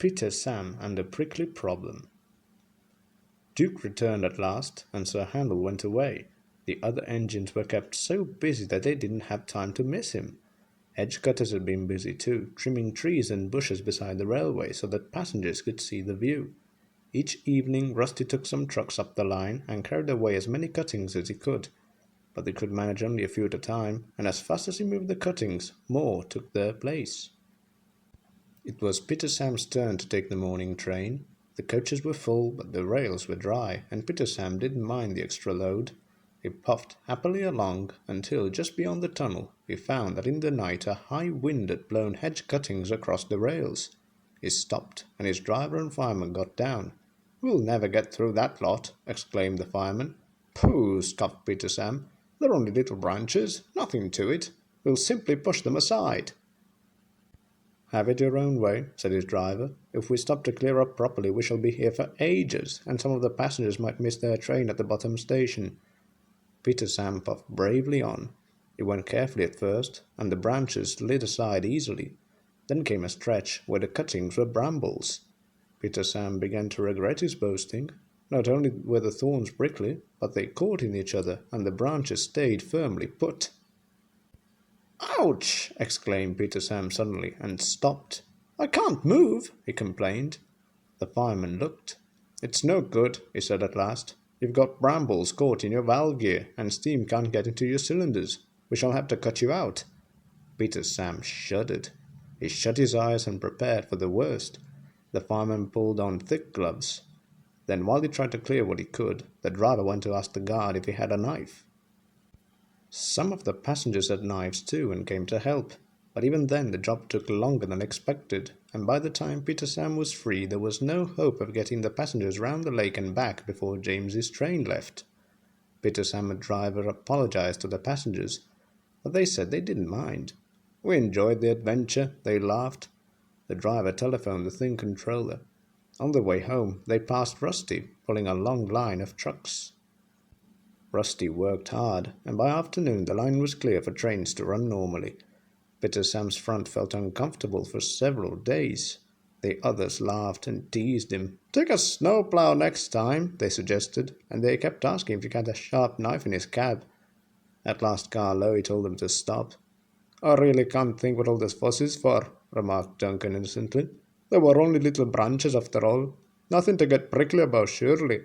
Peter, Sam, and the Prickly Problem. Duke returned at last, and Sir Handel went away. The other engines were kept so busy that they didn't have time to miss him. Hedge cutters had been busy too, trimming trees and bushes beside the railway so that passengers could see the view. Each evening Rusty took some trucks up the line and carried away as many cuttings as he could, but they could manage only a few at a time, and as fast as he moved the cuttings, more took their place. It was Peter Sam's turn to take the morning train. The coaches were full, but the rails were dry, and Peter Sam didn't mind the extra load. He puffed happily along until, just beyond the tunnel, he found that in the night a high wind had blown hedge cuttings across the rails. He stopped, and his driver and fireman got down. "We'll never get through that lot," exclaimed the fireman. "Pooh," scoffed Peter Sam. "They're only little branches, nothing to it. We'll simply push them aside." "Have it your own way," said his driver. "If we stop to clear up properly we shall be here for ages, and some of the passengers might miss their train at the bottom station." Peter Sam puffed bravely on. He went carefully at first, and the branches slid aside easily. Then came a stretch where the cuttings were brambles. Peter Sam began to regret his boasting. Not only were the thorns prickly, but they caught in each other, and the branches stayed firmly put. "Ouch!" exclaimed Peter Sam suddenly, and stopped. "I can't move," he complained. The fireman looked. "It's no good," he said at last. "You've got brambles caught in your valve gear, and steam can't get into your cylinders. We shall have to cut you out." Peter Sam shuddered. He shut his eyes and prepared for the worst. The fireman pulled on thick gloves. Then, while he tried to clear what he could, the driver went to ask the guard if he had a knife. Some of the passengers had knives too and came to help, but even then the job took longer than expected, and by the time Peter Sam was free there was no hope of getting the passengers round the lake and back before James's train left. Peter Sam and the driver apologized to the passengers, but they said they didn't mind. "We enjoyed the adventure," they laughed. The driver telephoned the thin controller. On the way home they passed Rusty, pulling a long line of trucks. Rusty worked hard, and by afternoon the line was clear for trains to run normally. Peter Sam's front felt uncomfortable for several days. The others laughed and teased him. "Take a snowplow next time," they suggested, and they kept asking if he had a sharp knife in his cab. At last Carlo told them to stop. "I really can't think what all this fuss is for," remarked Duncan innocently. "They were only little branches after all. Nothing to get prickly about, surely."